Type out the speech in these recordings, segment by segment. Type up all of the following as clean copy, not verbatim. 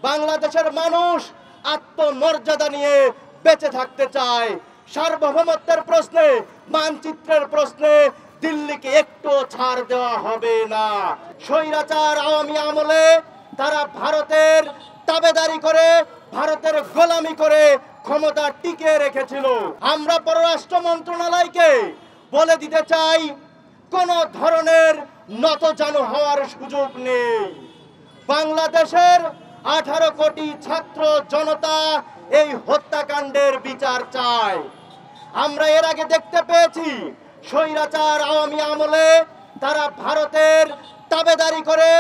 বাংলাদেশের মানুষ আত্মমর্যাদা নিয়ে বেঁচে থাকতে চায়। সার্বভৌমত্বের প্রশ্নে, মানচিত্রের প্রশ্নে দিল্লিকে একটু ছাড় দেওয়া হবে না। স্বৈরাচার আওয়ামী আমলে তারা ভারতের তাবেদারি করে, ভারতের গোলামি করে ক্ষমতা টিকিয়ে রেখেছিল। আমরা পররাষ্ট্র মন্ত্রণালয়কে বলে দিতে চাই, কোন ধরনের নতজানু হওয়ার সুযোগ নেই। বাংলাদেশের 18 কোটি ছাত্র জনতা এই হত্যাকাণ্ডের বিচার চায়। আমরা এর আগে দেখতে পেয়েছি স্বৈরাচার আওয়ামী আমলে তারা ভারতের তাবেদারি করে,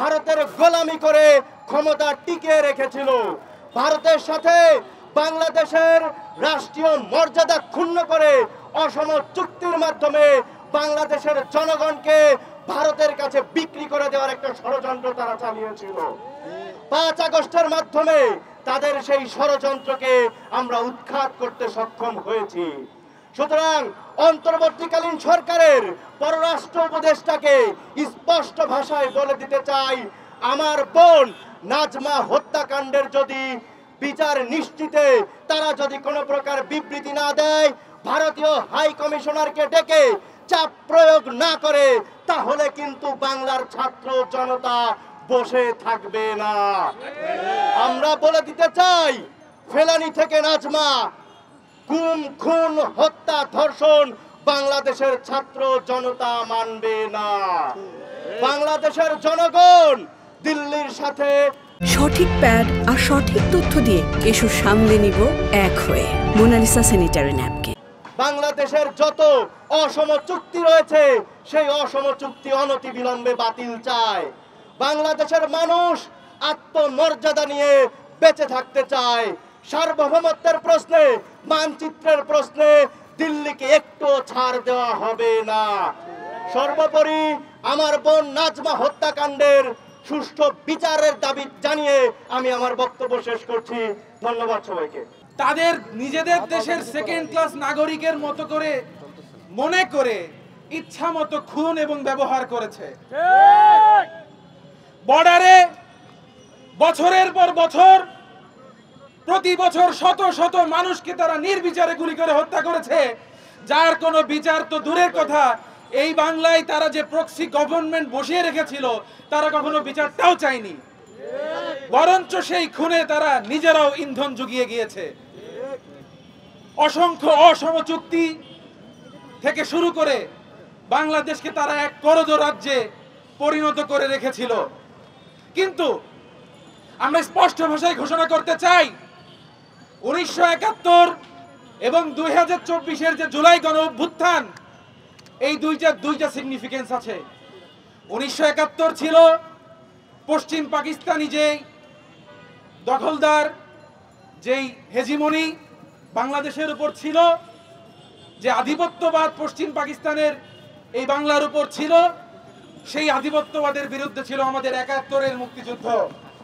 ভারতের গোলামি করে ক্ষমতা টিকিয়ে রেখেছিল। ভারতের সাথে বাংলাদেশের রাষ্ট্রীয় মর্যাদা ক্ষুণ্ণ করে অসম চুক্তির মাধ্যমে বাংলাদেশের জনগণকে ভারতের কাছে বিক্রি করে দেওয়ার একটা ষড়যন্ত্র তারা চালিয়েছিল। 5 আগস্টের মাধ্যমে তাদের সেই ষড়যন্ত্রকে আমরা উৎখাত করতে সক্ষম হয়েছি। সুতরাং অন্তর্বর্তীকালীন সরকারের পররাষ্ট্র উপদেষ্টাকে স্পষ্ট ভাষায় বলে দিতে চাই, আমার বোন নাজমা হত্যাকাণ্ডের যদি বিচার নিশ্চিতে তারা যদি কোনো প্রকার বিবৃতি না দেয়, ভারতীয় হাই কমিশনারকে ডেকে চাপ প্রয়োগ না করে, তাহলে কিন্তু বাংলার ছাত্র জনতা বসে থাকবে না। আমরা বলে দিতে চাই, ফেলানি থেকে নাজমা, গুম, খুন, হত্যা, ধর্ষণ বাংলাদেশের ছাত্র জনতা মানবে না। বাংলাদেশের জনগণ দিল্লির সাথে সঠিক প্যাড আর সঠিক তথ্য দিয়ে কেশু সামলে নিব এক হয়ে মোনালিসা স্যানিটারি ন্যাপকিন। বাংলাদেশের যত অসম চুক্তি রয়েছে সেই অসম চুক্তি অনতিবিলম্বে বাতিল চায়। বাংলাদেশের মানুষ আত্মমর্যাদা নিয়ে বেঁচে থাকতে চায়। সার্বভৌমত্বের প্রশ্নে, মানচিত্রের প্রশ্নে দিল্লিকে একটু ছাড় দেওয়া হবে না। সর্বোপরি আমার বোন নাজমা হত্যাকাণ্ডের সুষ্ঠু বিচারের দাবি জানিয়ে আমি আমার বক্তব্য শেষ করছি। ধন্যবাদ সবাইকে। তাদের নিজেদের দেশের সেকেন্ড ক্লাস নাগরিকের মতো করে মনে করে ইচ্ছা মতো খুন এবং ব্যবহার করেছে। বর্ডারে বছরের পর বছর প্রতি বছর শত শত মানুষকে তারা নির্বিচারে গুলি করে হত্যা করেছে, যার কোনো বিচার তো দূরের কথা। এই বাংলায় তারা যে প্রক্সি গভর্নমেন্ট বসিয়ে রেখেছিল, তারা কখনো বিচারটাও চায়নি, বরঞ্চ সেই খুনে তারা নিজেরাও ইন্ধন জুগিয়ে গিয়েছে। অসংখ্য অসম চুক্তি থেকে শুরু করে বাংলাদেশকে তারা এক করজ রাজ্যে পরিণত করে রেখেছিল। কিন্তু আমরা স্পষ্ট ভাষায় ঘোষণা করতে চাই, 1971 এবং 2024-এর যে জুলাই গণ অভ্যুত্থান, এই দুইটা সিগনিফিকেন্স আছে। 1971 ছিল পশ্চিম পাকিস্তানি যেই দখলদার, যেই হেজিমনি বাংলাদেশের উপর ছিল, যে আধিপত্যবাদ পশ্চিম পাকিস্তানের এই বাংলার উপর ছিল, সেই আধিপত্যবাদের বিরুদ্ধে ছিল আমাদের 71-এর মুক্তিযুদ্ধ।